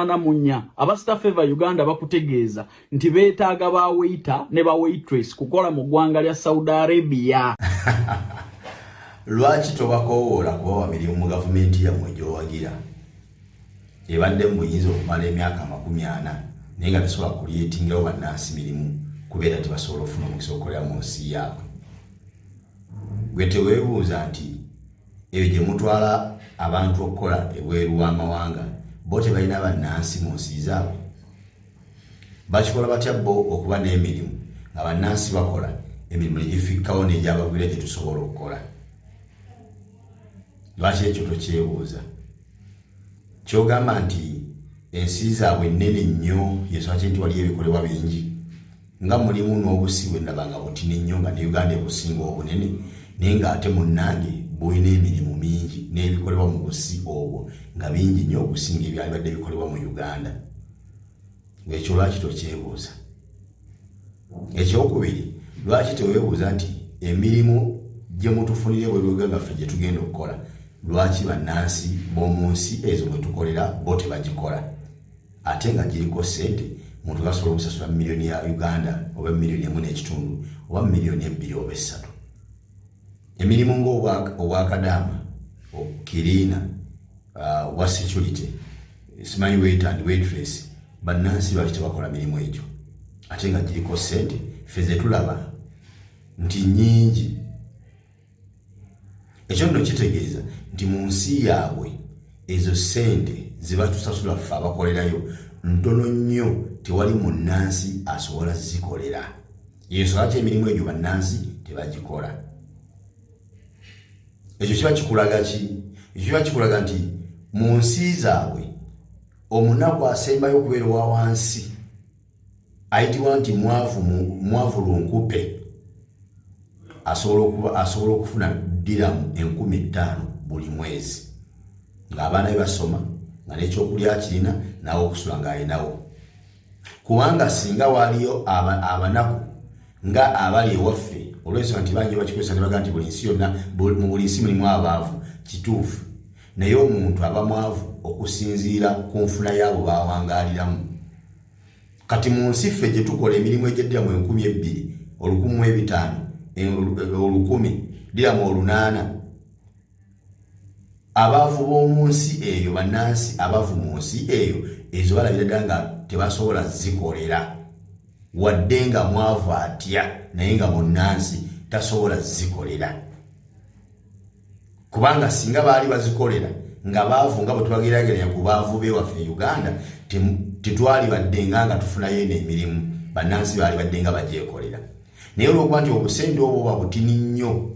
84 abasita Favor Uganda bakutegeeza nti beetaaga ba waiter ne ba waitress kukola mu ggwanga lya Saudi Arabia. Lwaki tobakowoola kubawa mirimu mu gavumenti yammwe gy'owagira? Ebadde muyinza okumala emyaka 40 naye nga tesobola kulyetingawo bannansi mirimu kubeera tebasobola okufuna omukisa okukolera mu nsi yaabwe. Gwe teweebuuza nti ebyo gye mutwala abantu okukola ebweru w'amawanga bo tebalina bannansi mu nsi zaabwe? Bakikola batya bo okuba n'emirimu nga bannansi bakola emirimu negifikkawo n'egyabagwira gye tusobola okukola? Lwaki ekyo tokyebuuza? Kyogamba nti ensi zaabwe nnene nnyo yesobola nti waliyo ebikolebwa bingi nga mulimu n'obusi bwe ndaba nga butini nnyo nga ne Uganda ebusinga obunene naye ng'ate munnange bulina emirimu mingi n'ebikolebwa mu busi obwo nga bingi nnyo okusinga ebyali badde bikolebwa mu Uganda. Ekyo lwaki tokyebuuza? Ekyokubiri, lwaki teweebuuza nti emirimu gye mutufunire bwe lweganga ffe gye tugenda okukola lwaki bannansi b'omu nsi ezo mwe tukolera bo tebagikola ate nga giriko ssente muntu gasobola okusasula miliyoni ya Uganda oba miliyoni 1.5 oba miliyoni 2 oba 3. Emirimu ng'obwakadaama kirina wa security simanyi waiter and waitress bannansi lwaki tebakola mirimu egyo ate nga giriko ssente ffe ze tulaba nti nnyingi. Ekyo nno kitegeeza nti mu nsi yaabwe ezo ssente ziba tusasula ffe abakolerayo ntono nnyo tewali munnansi asobola zikolera. Yesu lwaki emirimu egyo bannansi tebagikola? Ekyo kiba kikulaga ki? Ekyo kiba kikulaga nti mu nsi zaabwe omunaku asembayo okubeera owa wansi ayitibwa nti mwavu lunkupe asobola okufuna diramu 15,000 buli mwezi ng'abaana be basoma nga n'ekyokulya kirina nawe okusula ng'alinawo. Kubanga singa waliyo abanaku nga abali ewaffe olw'ensonga nti bangi bakikozesa ne baga nti buli nsi yonna mu buli nsi mulimu abaavu, kituufu, naye omuntu aba mwavu okusinziira ku nfuna y'abo bawangaaliramu. Kati mu nsi ffe gye tukola emirimu egy'eddiramu 2,000, 1,500, 10,000, diramu 800, abaavu b'omu nsi eyo bannansi abaavu mu nsi eyo ezo balabira ddala nga tebasobola zikolera wadde nga mwavu atya naye nga munnansi tasobola zikolera. Kubanga singa baali bazikolera nga baavu nga bwe tubageraageranya ku baavu b'ewaffe Uganda tetwali baddenga nga tufunayo n'emirimu bannansi baali baddenga bagyekolera. Naye olw'okuba nti obusente obwo buba butini nnyo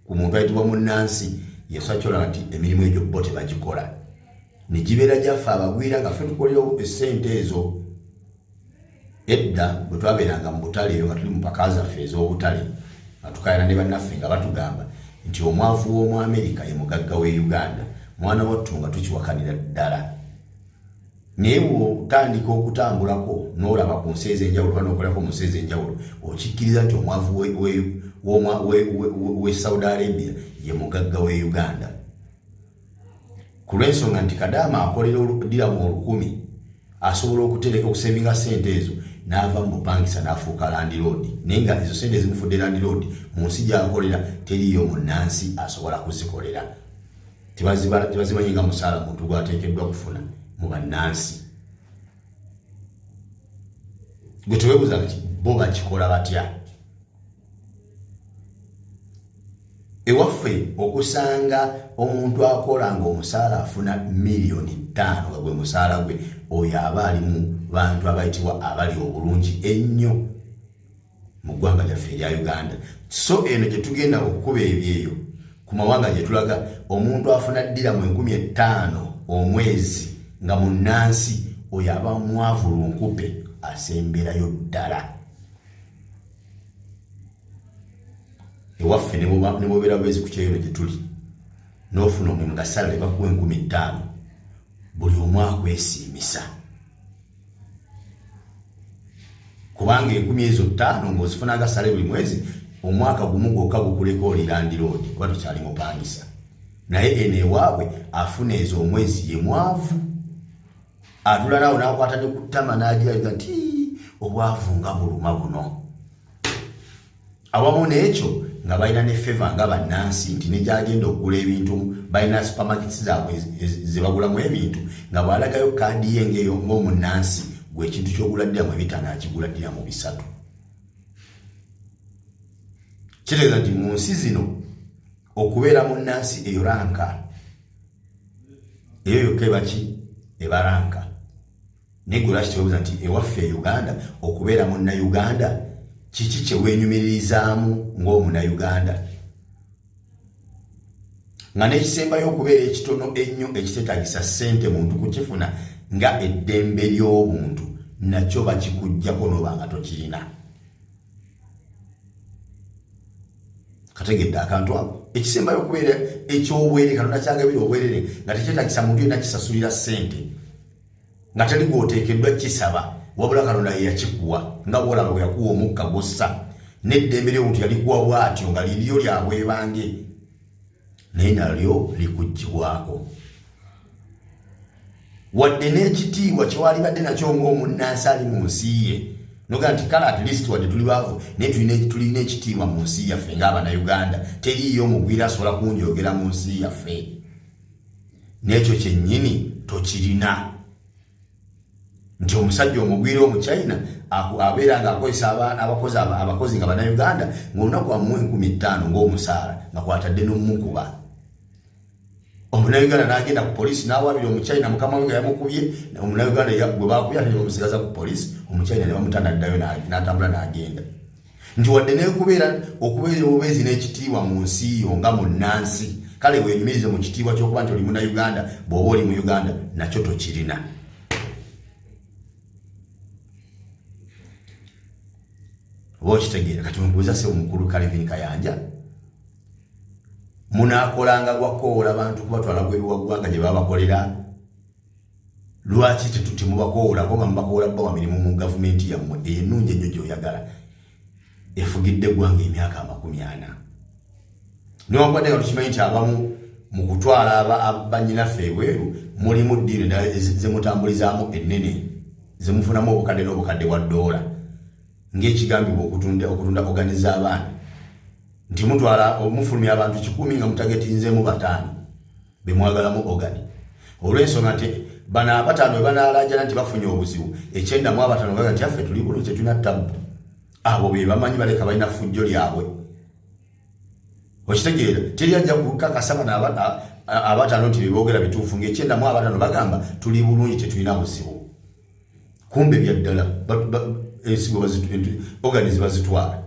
ku muntu ayitibwa munnansi Yesu akyola nti emirimu egyo bo tebagikola ne gibeera gyaffe abagwira nga ffe tukolera essente ezo. Edda bwe twabeeranga mu butale eyo nga tuli mu paka zaffe ez'obutale nga tukaayana ne bannaffe nga batugamba nti omwavu w'omu Amerika ye mugagga w'e Uganda, mwana wattu nga tukiwakanira ddala. Naye bw'otandika okutambulako n'olaba ku nsi ez'enjawulo oba n'okolako mu nsi ez'enjawulo okikkiriza nti omwavu w'e Saudi Arabia ye mugagga w'e Uganda. Ku lw'ensonga nti Kadaama akolera diramu 10,000 asobola okusevinga ssente ezo n'ava mu bupangisa n'afuuka landlord, naye nga ezo ssente ezimufudde landlord mu nsi gy'akolera teriyo munnansi asobola kuzikolera. Tebazimanyi nga musaala muntu gw'ateekeddwa kufuna mu bannansi. Gwe teweebuuza nti bo bakikola batya? Ewaffe okusanga omuntu akola ng'omusaala afuna miliyoni 5 nga gwe musaala gwe, oyo aba ali mu bantu abayitibwa abali obulungi ennyo mu ggwanga lyaffe erya Uganda. So eno gye tugenda okukuba ebyeyo ku mawanga gye tulaga omuntu afuna diramu 15,000 omwezi nga munnansi, oyo aba mwavu lunkupe asemberayo ddala. Ewaffe ne bobeera bwezi ku kyeyo gye tuli n'ofuna omulimu nga salary bakuwa 15,000 buli omu akwesiimisa. Kubanga 10,000 ezo 5 ng'ozifunanga salary buli mwezi, omwaka gumu gwokka gukuleka oli landlord kuba tokyali mupangisa. Naye eno ewaabwe afuna ezo omwezi ye mwavu atula nawo nakwata ne kutama n'agira nti obwavu nga buluma buno. Awamu n'ekyo nga balina ne favor nga bannansi nti ne gyagenda okugula ebintu balina supermarkets zaabwe ze bagulamu ebintu nga bw'alagayo kaadi ye ng'eyo ng'omunnansi gwe ekintu ky'ogula ddiramu ebitaano akigula ddiramu 3. Kitegeeza nti mu nsi zino okubeera munnansi eyo ranka eyo yokka ebaki ebaranka. Naye gwe lwaki teweebuuza nti ewaffe e Uganda okubeera munnayuganda kiki kye weenyumiririzaamu ng'omunnayuganda? Nga n'ekisembayo okubeera ekitono ennyo ekiteetagisa ssente muntu kukifuna nga eddembe ly'obuntu nakyo bakikuggyako n'oba nga tokirina. Kategedde akantu ako ekisembayo okubeera eky'obwere Katonda kyagabira obwerere nga tekyetagisa muntu yenna kisasulira ssente nga tali gw'oteekeddwa kisaba wabula Katonda ye yakikuwa nga bw'olaba bwe yakuwa omukka gw'ossa n'eddembe ly'obuntu yalikuwa bw'atyo nga liryo lya bwebange naye nalyo likuggyibwako. Wadde n'ekitiibwa kye walibadde nakyo ng'omunnansi ali mu nsi ye noga nti kale at least wadde tuli baavu naye tulina ekitiibwa mu nsi yaffe ng'Abannayuganda, teriiyo omugwira asobola kunjogera mu nsi yaffe. N'ekyo kyennyini tokirina nti omusajja omugwira Omuchina abeera ng'akozesa abakozi nga Bannayuganda ng'olunaku amuwa 15,000 ng'omusaala nga kwatadde n'omukuba. Omunnayuganda n'agenda ku poliisi n'awaabira Omuchina mukama we nga yamukubye, Omunnayuganda bwe baakubye ate ne bamusigaza ku poliisi, Omuchina ne bamuta n'addayo n'atambula n'agenda. Nti wadde n'okubeera obubeezi n'ekitiibwa mu nsi yo nga munnansi, kale weenyumirize mu kitiibwa ky'okuba nti oli Munnayuganda bw'oba oli mu Uganda nakyo tokirina. Oba okitegeera kati mbuuza ssebo mukulu Calvin Kayanja munaakolanga gwakoola bantu kubatwala gweruwa ggwanga gye babakolera, lwaki temubakoolako nga mubakoola bbawa mirimu mu gavumenti yammwe ennungi ennyo gy'oyagala efugidde eggwanga emyaka 40. Newankubadde nga tukimanyi nti abamu mu kutwala bannyinaffe ebweru mulimu ddiiro ze mutambulizaamu ennene ze mufunamu obukadde n'obukadde bwa $, ng'ekigambibwa okutunda organiza abaana nti mutwala omufulumya abantu 100 nga mutagetinzeemu 5 bemwagalamu ogani. Olw'ensonga nti bano 5 bwe banaalajana nti bafunye obuzibu 9 gaga nti affe tuli bulungi tetulina ttabu. Abo be bamanyi baleka balina ffujjo lyabwe. Okitegeera teri ajja kukakasa bano 5 nti beboogera bituufu nga 9 bagamba tuli bulungi tetulina buzibu. Kumbe bya ddala ensigo organize bazitwala.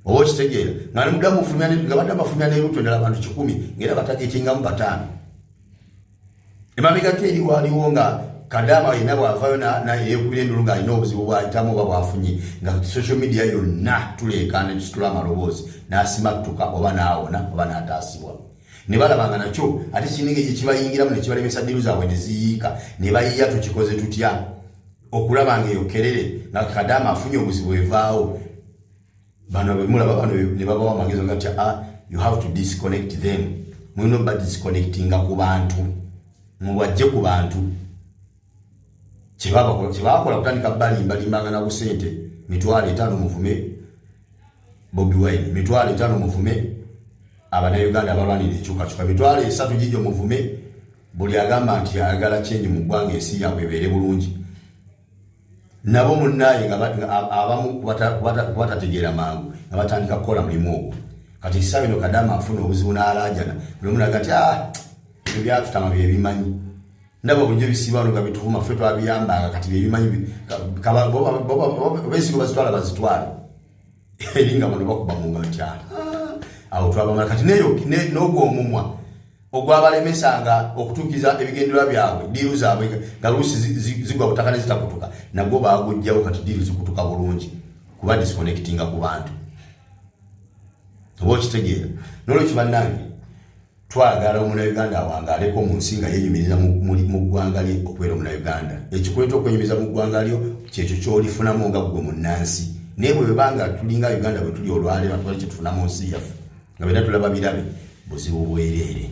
Oba okitegeera nga nemuddamu nga badde bafulumya n'erutu endala abantu 10 ng'era batagetingamu 5. Emabegako eri waaliwo nga Kadaama yenna bw'avaayo yeekubira endulu ng'alina obuzibu bw'ayitamu oba bw'afunye nga social media yonna tuleekaana tusitula amaloboozi n'asimattuka oba n'awona oba n'ataasibwa. Ne balabanga nakyo ate kininga gye kibayingiramu ne kibalemesa ddiru zaabwe ne ziyiika ne bayiya tukikoze tutya okulaba ng'eyo kerere nga Kadaama afunye obuzibu evaawo. Bano bemulaba bano ne babawa amagezo nga you have to disconnect them. Mulina obba disconnectinga ku bantu mubajje ku bantu kyebakola kutandika balimbalimbanga na busente 5,000 muvume Bobi Wine, 5,000 muvume Abannayuganda abalwanira ekyukakyuka, 3,000 gijjo muvume buli agamba nti ayagala change mu ggwanga ensi yaabwe ebeere bulungi. Nabo munnaye abamu kubatategeera mangu nga batandika kukola mulimu ogwo. Kati kisaawe no Kadaama afuna obuzibu n'alaajana buli omu naga nti ebyo byatutama bye bimanyi. Ndaba bulijjo bisiibano nga bituvuma ffe twabiyambanga kati bye bimanyi beesigo bazitwala bazitwale eri nga bano bakuba mu nga nti awo twabamala kati n'ogwo omumwa ogwabalemesanga okutuukiza ebigendererwa byabwe diiru zaabwe nga luusi zigwa butaka ne zitakutuka nagwo baagujjawo kati diiru zikutuka bulungi kuba disconnectinga ku bantu. Oba okitegeera n'olwekyo bannange twagala Omunnayuganda wange aleko mu nsi nga yeeyumiriza mu ggwanga lye okubeera Omunnayuganda. Ekikuleeta okwenyumiza mu ggwanga lyo kyekyo ky'olifunamu nga ggwe munnansi. Naye bwe banga tulinga Uganda bwe tuli olwaleero twali kye tufuna mu nsi yaffe nga byonna tulaba birabe buzibu bwereere.